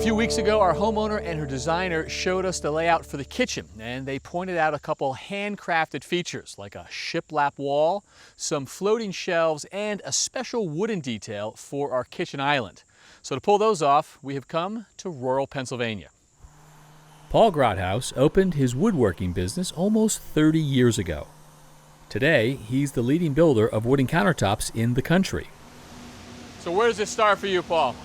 few weeks ago, our homeowner and her designer showed us the layout for the kitchen, and they pointed out a couple handcrafted features like a shiplap wall, some floating shelves, and a special wooden detail for our kitchen island. So to pull those off, we have come to rural Pennsylvania. Paul Grothouse opened his woodworking business almost 30 years ago. Today, he's the leading builder of wooden countertops in the country. So where does it start for you, Paul?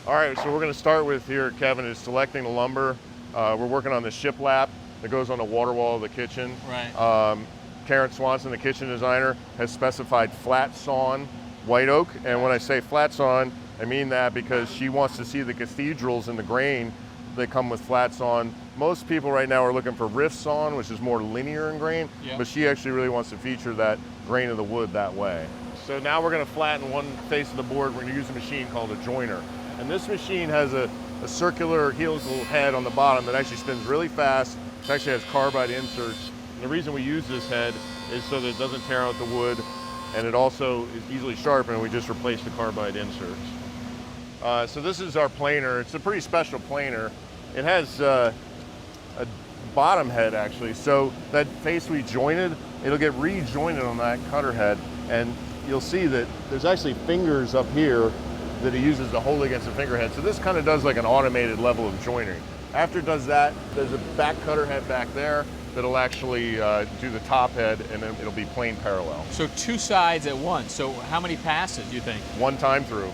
All right, so we're going to start with here, Kevin, is selecting the lumber. We're working on the shiplap that goes on the water wall of the kitchen. Right. Karen Swanson, the kitchen designer, has specified flat sawn white oak. And when I say flat sawn, I mean that because she wants to see the cathedrals in the grain that come with flat sawn. Most people right now are looking for rift sawn, which is more linear in grain, but she actually really wants to feature that grain of the wood that way. So now we're going to flatten one face of the board. We're going to use a machine called a joiner. And this machine has a circular helical head on the bottom that actually spins really fast. It actually has carbide inserts. And the reason we use this head is so that it doesn't tear out the wood, and it also is easily sharpened, and we just replace the carbide inserts. So this is our planer. It's a pretty special planer. It has a bottom head actually. So that face we jointed, it'll get rejointed on that cutter head, and you'll see that there's actually fingers up here that it uses to hold against the finger head. So this kind of does like an automated level of joinery. After it does that, there's a back cutter head back there that'll actually do the top head, and then it'll be plane parallel. So two sides at once. So how many passes do you think? One time through.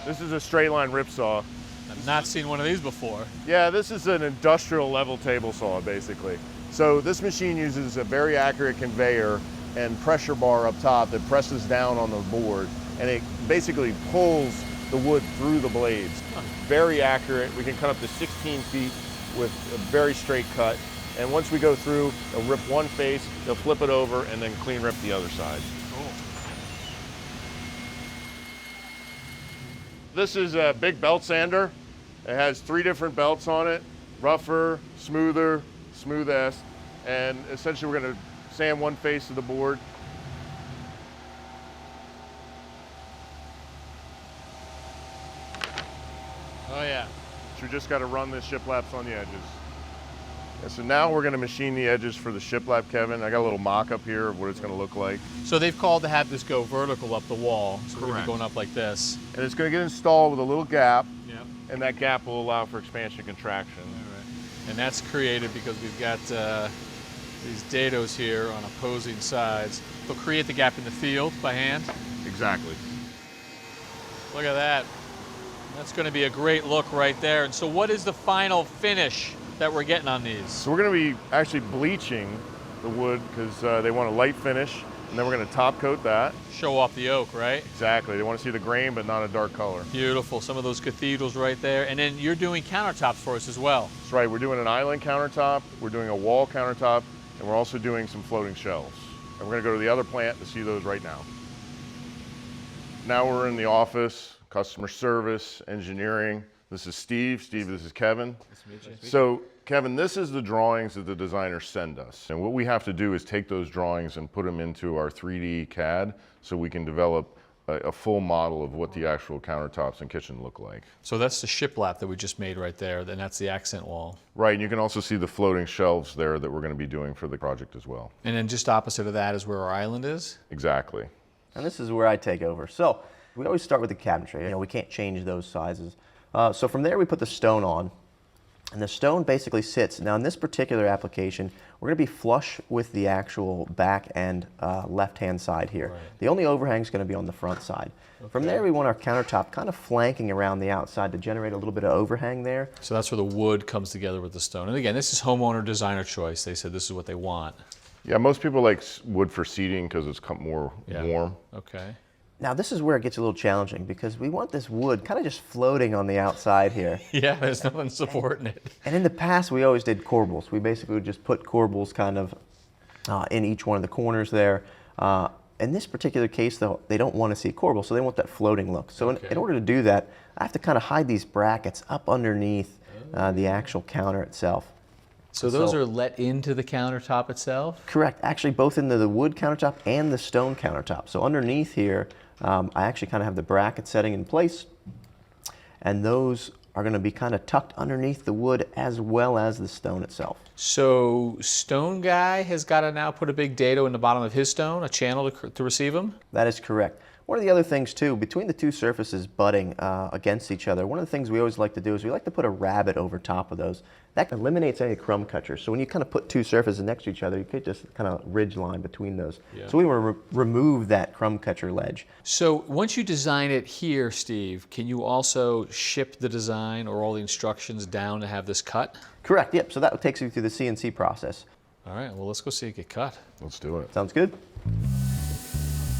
This is a straight line rip saw. I've not seen one of these before. Yeah, this is an industrial level table saw basically. So this machine uses a very accurate conveyor and pressure bar up top that presses down on the board, and it basically pulls the wood through the blades. Very accurate. We can cut up to 16 feet with a very straight cut. And once we go through, they'll rip one face, they'll flip it over, and then clean rip the other side. Cool. This is a big belt sander. It has 3 different belts on it: rougher, smoother, smoothest. And essentially we're going to sand one face of the board. Oh yeah. So we just got to run the shiplaps on the edges. And so now we're going to machine the edges for the shiplap, Kevin. I got a little mock-up here of what it's going to look like. So they've called to have this go vertical up the wall. So we're going to Correct. be going up like this. And it's going to get installed with a little gap, Yep. and that gap will allow for expansion and contraction. All right. And that's created because we've got these dados here on opposing sides. They'll create the gap in the field by hand. Exactly. Look at that. That's going to be a great look right there. And so what is the final finish that we're getting on these? So we're going to be actually bleaching the wood because they want a light finish, and then we're going to top coat that. Show off the oak, right? Exactly. They want to see the grain, but not a dark color. Beautiful. Some of those cathedrals right there. And then you're doing countertops for us as well. That's right. We're doing an island countertop, we're doing a wall countertop, and we're also doing some floating shelves. And we're going to go to the other plant to see those right now. Now we're in the office, customer service, engineering. This is Steve. Steve, this is Kevin. Nice to meet you. So, Kevin, this is the drawings that the designers send us. And what we have to do is take those drawings and put them into our 3D CAD so we can develop a full model of what the actual countertops and kitchen look like. So that's the shiplap that we just made right there. Then that's the accent wall. Right, and you can also see the floating shelves there that we're going to be doing for the project as well. And then just opposite of that is where our island is? Exactly. And this is where I take over. So we always start with the cabinetry. You know, we can't change those sizes. So from there we put the stone on, and the stone basically sits. Now in this particular application, we're going to be flush with the actual back and left-hand side here. Right. The only overhang is going to be on the front side. Okay. From there we want our countertop kind of flanking around the outside to generate a little bit of overhang there. So that's where the wood comes together with the stone. And again, this is homeowner designer choice. They said this is what they want. Yeah, most people like wood for seating because it's more warm. Okay. Now this is where it gets a little challenging because we want this wood kind of just floating on the outside here. Yeah, there's nothing supporting it. And in the past we always did corbels. We basically would just put corbels kind of in each one of the corners there. In this particular case though, they don't want to see corbel, so they want that floating look. So in order to do that, I have to kind of hide these brackets up underneath the actual counter itself. So those are let into the countertop itself? Correct. Actually, both into the wood countertop and the stone countertop. So underneath here, I actually kind of have the bracket setting in place, and those are going to be kind of tucked underneath the wood as well as the stone itself. So stone guy has got to now put a big dado in the bottom of his stone, a channel to receive them? That is correct. One of the other things too, between the two surfaces butting against each other, one of the things we always like to do is we like to put a rabbet over top of those. That eliminates any crumb catchers. So when you kind of put two surfaces next to each other, you could just kind of ridge line between those. Yeah. So we want to remove that crumb catcher ledge. So once you design it here, Steve, can you also ship the design or all the instructions down to have this cut? Correct, yep. So that takes you through the CNC process. All right, well, let's go see it get cut. Let's do it. Sounds good.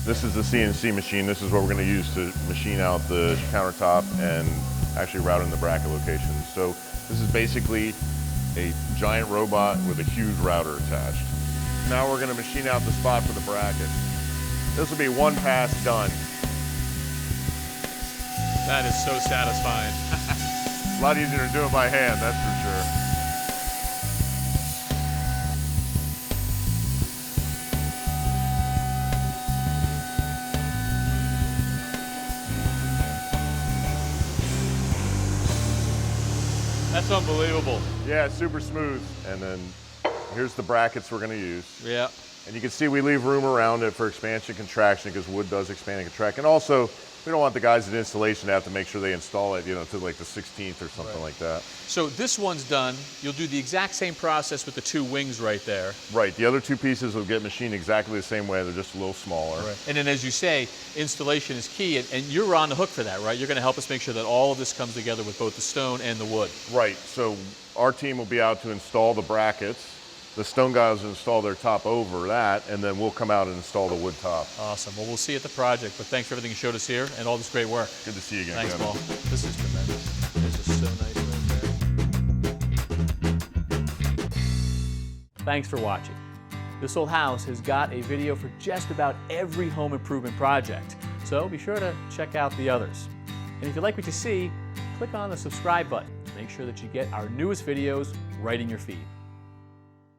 This is the CNC machine. This is what we're going to use to machine out the countertop and actually route in the bracket locations. So this is basically a giant robot with a huge router attached. Now we're going to machine out the spot for the bracket. This will be one pass done. That is so satisfying. A lot easier to do it by hand, that's for sure. That's unbelievable. Yeah, it's super smooth. And then here's the brackets we're going to use. Yeah. And you can see we leave room around it for expansion, contraction, because wood does expand and contract. And also, we don't want the guys at installation to have to make sure they install it, you know, to like the 16th or something like that. So this one's done. You'll do the exact same process with the two wings right there. Right. The other two pieces will get machined exactly the same way. They're just a little smaller. Right. And then, as you say, installation is key, and you're on the hook for that, right? You're going to help us make sure that all of this comes together with both the stone and the wood. Right. So our team will be out to install the brackets. The stone guys will install their top over that, and then we'll come out and install the wood top. Awesome. Well, we'll see you at the project, but thanks for everything you showed us here and all this great work. Good to see you again, Thanks, Kevin. Paul. This is tremendous. This is so nice right there. Thanks for watching. This Old House has got a video for just about every home improvement project, so be sure to check out the others. And if you like what you see, click on the subscribe button to make sure that you get our newest videos right in your feed.